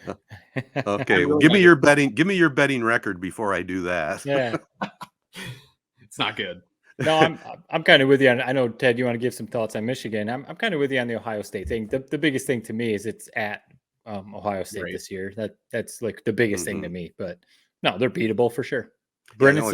Okay, well, give me your betting record before I do that. Yeah. It's not good. No, I'm kind of with you on, I know, Ted, you want to give some thoughts on Michigan. I'm kind of with you on the Ohio State thing. The biggest thing to me is it's at Ohio State this year. That's like the biggest thing to me. But no, they're beatable for sure. Brendan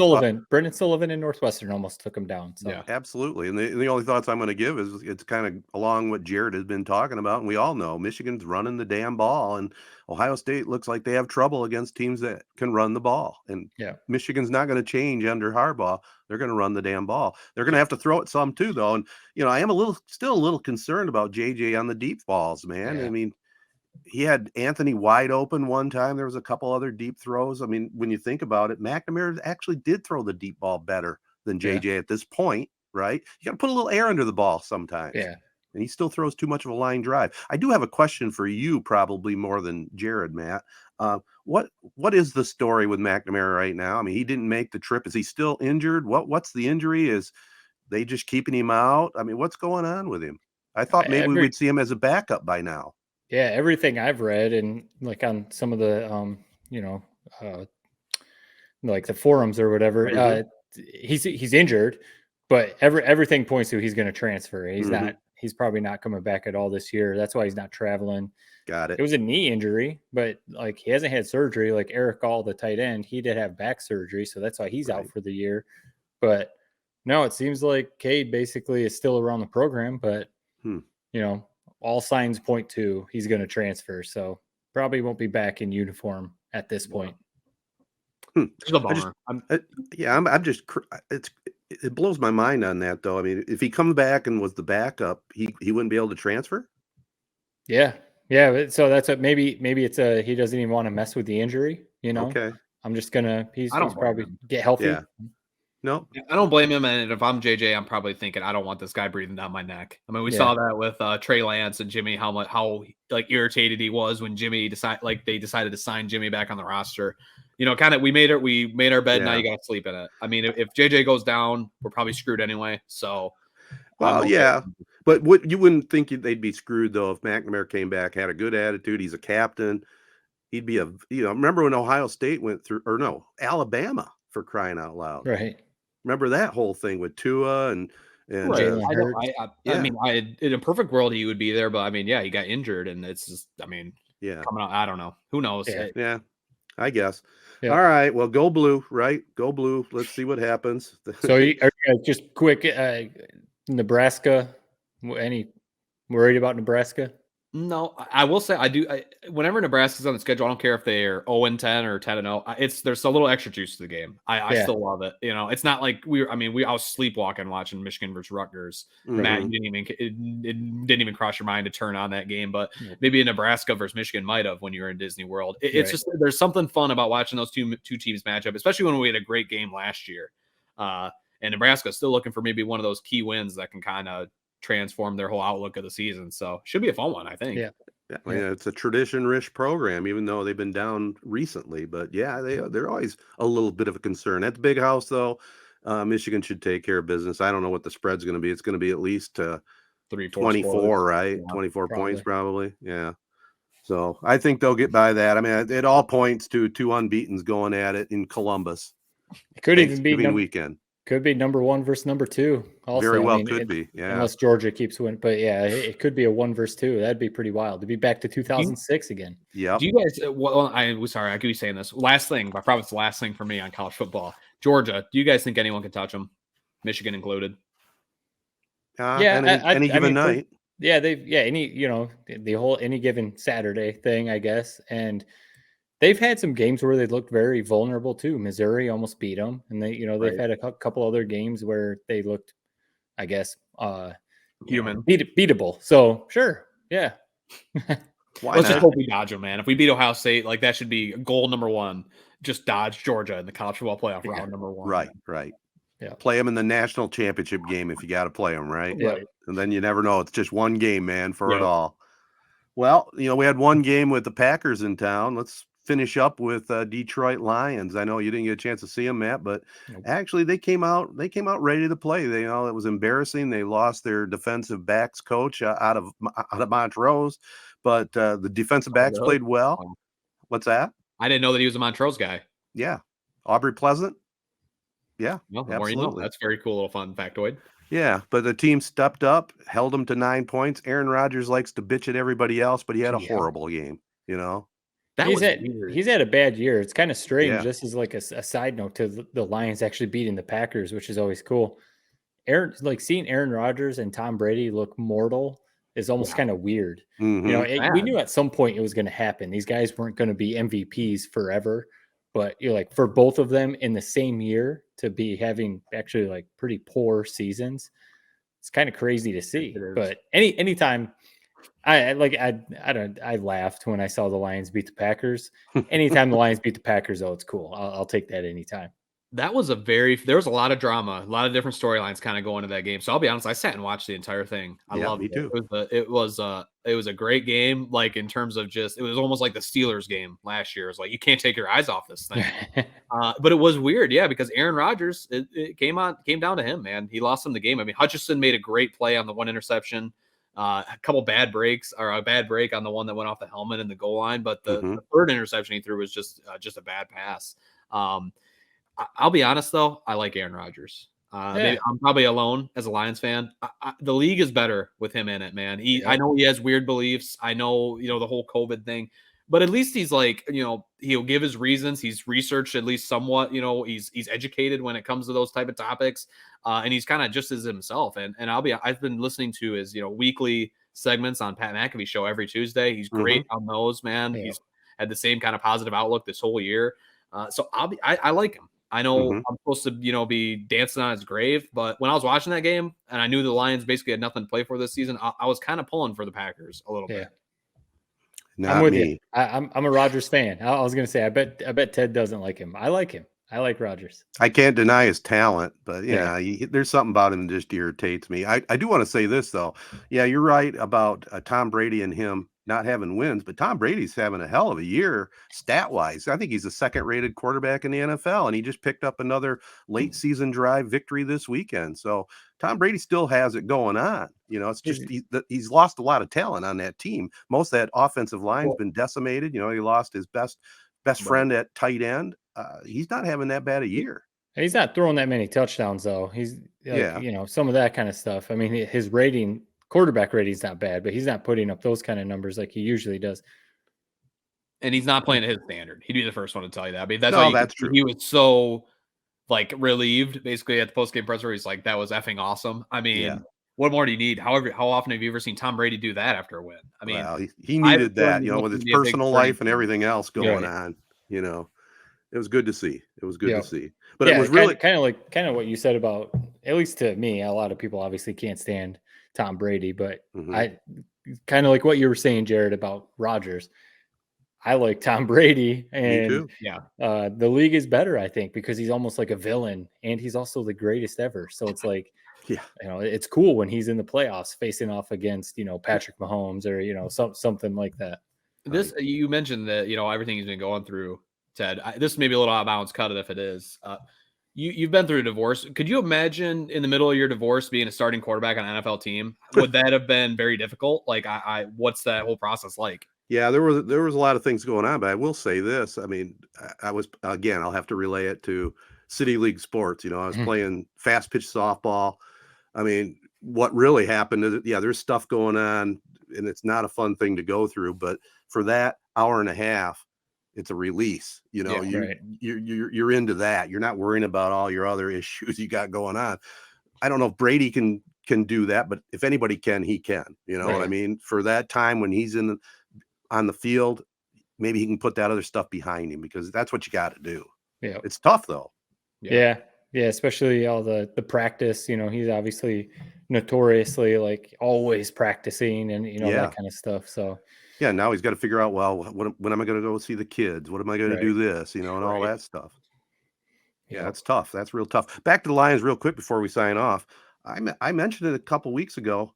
Sullivan in Northwestern almost took them down. So. Yeah, absolutely. And the only thoughts I'm going to give is it's kind of along what Jared has been talking about. And we all know Michigan's running the damn ball, and Ohio State looks like they have trouble against teams that can run the ball. And Michigan's not going to change under Harbaugh. They're going to run the damn ball. They're going to have to throw it some too, though. And, I am still a little concerned about JJ on the deep balls, man. Yeah. I mean, he had Anthony wide open one time. There was a couple other deep throws. I mean, when you think about it, McNamara actually did throw the deep ball better than JJ at this point, right? You got to put a little air under the ball sometimes. Yeah. And he still throws too much of a line drive. I do have a question for you, probably more than Jared, Matt. What is the story with McNamara right now? I mean, he didn't make the trip. Is he still injured? What's the injury? Is they just keeping him out? I mean, what's going on with him? I thought maybe we would see him as a backup by now. Yeah, everything I've read and like on some of the like the forums or whatever, he's injured, but everything points to he's going to transfer. He's probably not coming back at all this year. That's why he's not traveling. Got it. It was a knee injury, but like he hasn't had surgery. Like Eric Gall, the tight end, he did have back surgery, so that's why he's out for the year. But no, it seems like Cade basically is still around the program, but all signs point to he's going to transfer. So probably won't be back in uniform at this point. It's a bummer. It blows my mind on that though. I mean, if he comes back and was the backup, he wouldn't be able to transfer. Yeah. So that's maybe it's he doesn't even want to mess with the injury. Okay. I'm just gonna. He's probably get healthy. Yeah. No, I don't blame him. And if I'm JJ, I'm probably thinking, I don't want this guy breathing down my neck. I mean, we saw that with Trey Lance and Jimmy, how irritated he was when Jimmy they decided to sign Jimmy back on the roster. We made our bed. Now you got to sleep in it. I mean, if JJ goes down, we're probably screwed anyway. So, but you wouldn't think they'd be screwed though if McNamara came back, had a good attitude. He's a captain. He'd be remember when Ohio State went through, or no, Alabama, for crying out loud. Right. Remember that whole thing with Tua and right. I mean, in a perfect world, he would be there, but I mean, he got injured, and it's just, coming out. I don't know. Who knows? Yeah, I guess. Yeah. All right. Well, go blue, right? Go blue. Let's see what happens. So, just quick, Nebraska. Any worried about Nebraska? No, I will say I do. Whenever Nebraska's on the schedule, I don't care if they're 0-10 or 10-0. There's a little extra juice to the game. I still love it. It's not like I was sleepwalking watching Michigan versus Rutgers. Mm-hmm. Matt, it didn't even cross your mind to turn on that game, but maybe Nebraska versus Michigan might have when you were in Disney World. It's just there's something fun about watching those two teams match up, especially when we had a great game last year. And Nebraska's still looking for maybe one of those key wins that can kind of transform their whole outlook of the season. So should be a fun one, I think. Yeah. I mean, it's a tradition-rich program, even though they've been down recently. But they're always a little bit of a concern. At the Big House, though, Michigan should take care of business. I don't know what the spread's going to be. It's going to be at least 24, right? Yeah, 24 points probably. Yeah. So I think they'll get by that. I mean, it all points to two unbeatens going at it in Columbus. It could even be weekend. Could be number 1 versus number 2. Also, very well could be. Yeah. Unless Georgia keeps winning. But it could be a 1 versus 2. That'd be pretty wild to be back to 2006 again. Yeah. Do you guys? I'm sorry, I could be saying this. Last thing, I promise, the last thing for me on college football. Georgia. Do you guys think anyone can touch them? Michigan included. Any given night. The whole any given Saturday thing, I guess, and. They've had some games where they looked very vulnerable too. Missouri almost beat them, and they've had a couple other games where they looked, I guess, beatable. So sure, yeah. Let's just hope we dodge them, man. If we beat Ohio State, that should be goal number 1. Just dodge Georgia in the college football playoff round number 1. Right. Yeah. Play them in the national championship game if you got to play them, right? Yeah. And then you never know. It's just one game, man, for it all. Well, we had one game with the Packers in town. Let's finish up with Detroit Lions. I know you didn't get a chance to see them, Matt, but Nope. actually they came out ready to play. They, it was embarrassing. They lost their defensive backs coach out of Montrose, but the defensive backs really? played well. Wow. What's that? I didn't know that he was a Montrose guy. Yeah. Aubrey Pleasant. Yeah, Well, the more you absolutely. know. That's a very cool little fun factoid. Yeah, but the team stepped up, held them to 9 points. Aaron Rodgers likes to bitch at everybody else, but he had a Yeah. horrible game, you know? That he's was had weird. he's had a bad year. It's kind of strange. Yeah. This is like a side note to the Lions actually beating the Packers, which is always cool. Seeing Aaron Rodgers and Tom Brady look mortal is almost kind of weird. Mhm. You know, we knew at some point it was going to happen. These guys weren't going to be MVPs forever, but you're like, for both of them in the same year to be having actually like pretty poor seasons, it's kind of crazy to see. It is. But anytime I laughed when I saw the Lions beat the Packers. Anytime the Lions beat the Packers, it's cool. I'll take that anytime. That was there was a lot of drama, a lot of different storylines kind of going into that game. So I'll be honest, I sat and watched the entire thing. I Yeah, loved me it. too. It was a great game. Like in terms of it was almost like the Steelers game last year. It's like you can't take your eyes off this thing. But it was weird, yeah, because Aaron Rodgers, it came down to him, man. He lost him the game. I mean, Hutchinson made a great play on the one interception. A couple bad breaks, or a bad break on the one that went off the helmet in the goal line, but the third interception he threw was just a bad pass. I'll be honest though, I like Aaron Rodgers. Maybe I'm probably alone as a Lions fan. The league is better with him in it, man. I know he has weird beliefs. I know, the whole COVID thing, but at least he's like, he'll give his reasons. He's researched at least somewhat. He's educated when it comes to those type of topics, and he's kind of just as himself. And I've been listening to his weekly segments on Pat McAfee's show every Tuesday. He's great on those, man. Yeah. He's had the same kind of positive outlook this whole year. So I like him. I know I'm supposed to, be dancing on his grave, but when I was watching that game and I knew the Lions basically had nothing to play for this season, I was kind of pulling for the Packers a little bit. Not I'm with me. you. I'm a Rodgers fan. I was going to say, I bet Ted doesn't like him. I like him. I like Rodgers. I can't deny his talent, but there's something about him that just irritates me. I do want to say this though. Yeah, you're right about Tom Brady and him not having wins, but Tom Brady's having a hell of a year stat wise. I think he's the second rated quarterback in the NFL, and he just picked up another late season drive victory this weekend. So Tom Brady still has it going on. It's just he's lost a lot of talent on that team. Most of that offensive line's been decimated. He lost his best friend at tight end. He's not having that bad a year. He's not throwing that many touchdowns though. He's some of that kind of stuff. I mean, his quarterback rating's not bad, but he's not putting up those kind of numbers like he usually does. And he's not playing at his standard. He'd be the first one to tell you that. I mean, that's true. He was so relieved basically at the post-game press where he's like, that was effing awesome. I mean, what more do you need? However, how often have you ever seen Tom Brady do that after a win? I mean, he needed that, with his personal life and everything else going on, It was good to see. It was good to see. But it was really kind of what you said about, at least to me, a lot of people obviously can't stand Tom Brady, but I kind of like what you were saying, Jared, about Rodgers. I like Tom Brady, and me too. The league is better, I think, because he's almost like a villain, and he's also the greatest ever. So it's like, it's cool when he's in the playoffs facing off against, Patrick Mahomes or, something like that. This, you mentioned that, everything he's been going through, Ted. This may be a little out of bounds, cut it if it is. You've been through a divorce. Could you imagine in the middle of your divorce being a starting quarterback on an NFL team? Would that have been very difficult? Like, what's that whole process like? Yeah, there was a lot of things going on, but I will say this. I mean, I was, again, I'll have to relay it to City League sports. I was playing fast pitch softball. I mean, what really happened is, there's stuff going on, and it's not a fun thing to go through. But for that hour and a half, it's a release. You're into that. You're not worrying about all your other issues you got going on. I don't know if Brady can do that, but if anybody can, he can. You know what I mean? For that time when he's on the field, maybe he can put that other stuff behind him, because that's what you got to do. Yeah, it's tough though. Yeah, especially all the practice. He's obviously notoriously like always practicing and that kind of stuff. So yeah, now he's got to figure out, well, when am I going to go see the kids? What am I going to do this? And all that stuff. Yeah, that's tough. That's real tough. Back to the Lions real quick before we sign off. I mentioned it a couple weeks ago,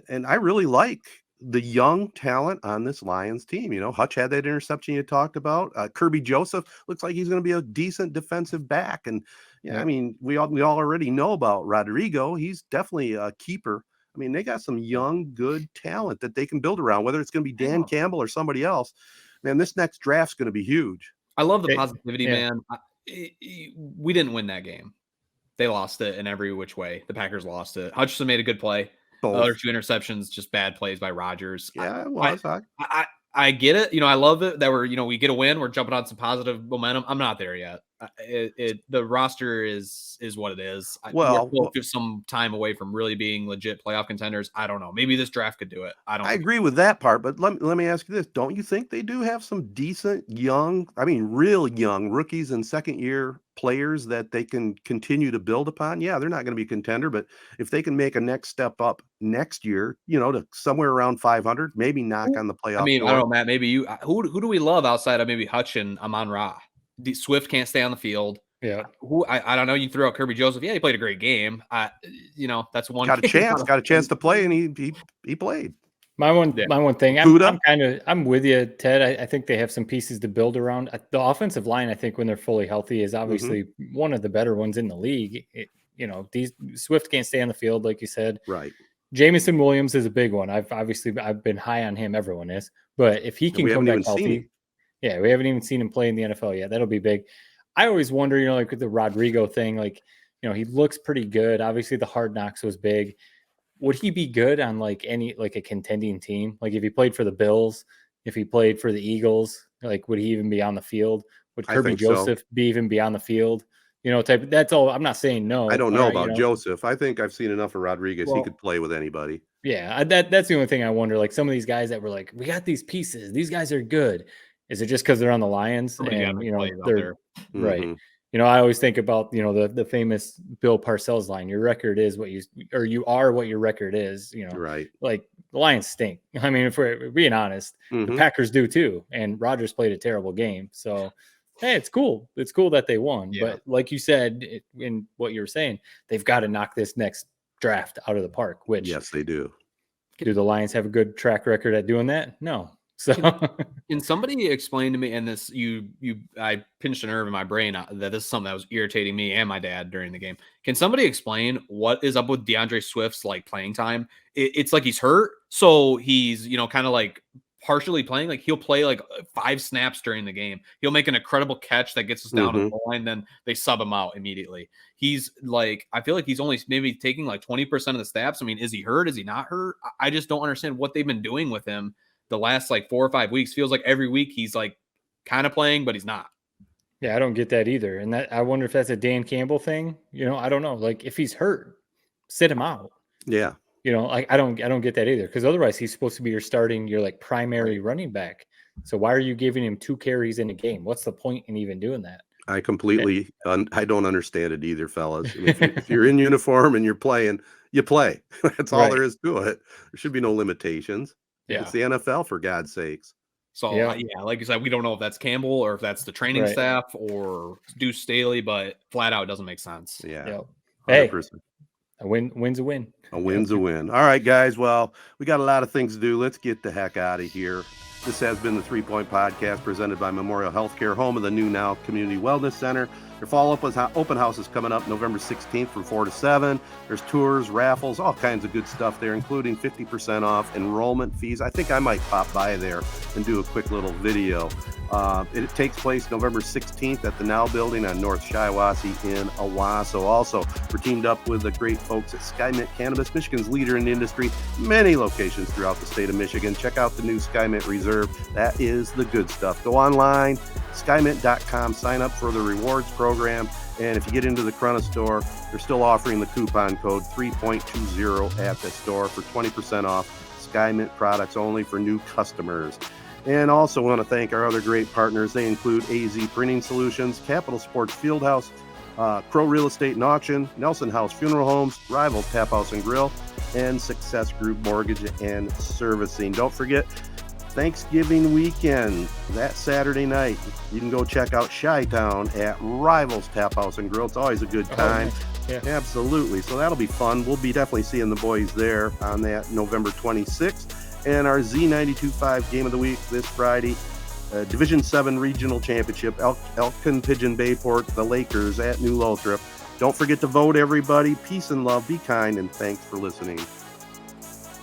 and I really like the young talent on this Lions team. Hutch had that interception you talked about. Kirby Joseph looks like he's going to be a decent defensive back. And I mean, we all already know about Rodrigo. He's definitely a keeper. I mean, they got some young, good talent that they can build around, whether it's going to be Dan Campbell or somebody else. Man, this next draft's going to be huge. I love the positivity, man. We didn't win that game. They lost it in every which way. The Packers lost it. Hutchinson made a good play. The other 2 interceptions, just bad plays by Rodgers. Yeah, it was. I get it. I love it that we get a win. We're jumping on some positive momentum. I'm not there yet. The roster is what it is. We're just some time away from really being legit playoff contenders. I don't know. Maybe this draft could do it. I agree with that part, but let me ask you this. Don't you think they do have some decent real young rookies and second year players that they can continue to build upon? Yeah, they're not going to be a contender, but if they can make a next step up next year, to somewhere around 500, maybe knock on the playoff. I don't know, Matt, maybe who do we love outside of maybe Hutch and Amon-Ra? Swift can't stay on the field. Yeah. I don't know. You threw out Kirby Joseph. Yeah, he played a great game. That's one. Got a chance to play, and he played. My one thing, I'm with you, Ted. I think they have some pieces to build around. The offensive line, I think, when they're fully healthy, is obviously one of the better ones in the league. These Swift can't stay on the field, like you said. Right. Jamison Williams is a big one. I've been high on him. Everyone is, but if he can come back healthy, we haven't even seen him play in the NFL yet. That'll be big. I always wonder, like with the Rodrigo thing, he looks pretty good. Obviously, the Hard Knocks was big. Would he be good on a contending team? Like if he played for the Bills, if he played for the Eagles, would he even be on the field? Would Kirby Joseph even be on the field? That's all. I'm not saying no. I don't know about Joseph. I think I've seen enough of Rodriguez. He could play with anybody. Yeah, that's the only thing I wonder. Like some of these guys that were like, we got these pieces. These guys are good. Is it just because they're on the Lions? And they're right. I always think about, the famous Bill Parcells line. Your record is you are what your record is, right. Like the Lions stink. I mean, if we're being honest, the Packers do too. And Rodgers played a terrible game. So, hey, it's cool. It's cool that they won. Yeah. But like you said, in what you were saying, they've got to knock this next draft out of the park, which yes, they do. Do the Lions have a good track record at doing that? No. So can somebody explain to me, and this I pinched a nerve in my brain that this is something that was irritating me and my dad during the game. Can somebody explain what is up with DeAndre Swift's playing time? It's like he's hurt, so he's kind of partially playing. He'll play 5 snaps during the game. He'll make an incredible catch that gets us down to the line, then they sub him out immediately. He's I feel like he's only maybe taking 20% of the snaps. I mean, is he hurt? Is he not hurt? I just don't understand what they've been doing with him. The last 4 or 5 weeks feels like every week he's kind of playing, but he's not. Yeah, I don't get that either. And that I wonder if that's a Dan Campbell thing. I don't know. If he's hurt, sit him out. Yeah. I don't get that either, because otherwise he's supposed to be your primary running back. So why are you giving him 2 carries in a game? What's the point in even doing that? I completely I don't understand it either, fellas. I mean, if you're in uniform and you're playing, you play. That's all there is to it. There should be no limitations. Yeah. It's the NFL, for God's sakes. So, like you said, we don't know if that's Campbell or if that's the training staff or Deuce Staley, but flat out, it doesn't make sense. Yeah. Hey, a win's a win. A win's a win. All right, guys. Well, we got a lot of things to do. Let's get the heck out of here. This has been the 3 Point Podcast presented by Memorial Healthcare, home of the New Now Community Wellness Center. Your follow-up open house is coming up November 16th from 4 to 7. There's tours, raffles, all kinds of good stuff there, including 50% off enrollment fees. I think I might pop by there and do a quick little video. It takes place November 16th at the Now Building on North Shiawassee in Owosso. Also, we're teamed up with the great folks at Skymint Cannabis, Michigan's leader in the industry. Many locations throughout the state of Michigan. Check out the new Skymint Reserve. That is the good stuff. Go online, skymint.com, sign up for the rewards program. And if you get into the Corunna store, they're still offering the coupon code 3.20 at the store for 20% off Skymint products only for new customers. And also want to thank our other great partners. They include AZEE Printing Solutions, Capital Sports Fieldhouse, Crow Real Estate and Auction, Nelson House Funeral Homes, Rivals Taphouse and Grille, and Success Group Mortgage and Servicing. Don't forget, Thanksgiving weekend, that Saturday night, you can go check out Chi-Town at Rivals Taphouse and Grille. It's always a good time. Yeah. Absolutely. So that'll be fun. We'll be definitely seeing the boys there on that November 26th. And our Z92.5 game of the week this Friday, Division 7 Regional Championship, Elkin Pigeon Bayport, the Lakers at New Lothrop. Don't forget to vote, everybody. Peace and love. Be kind, and thanks for listening.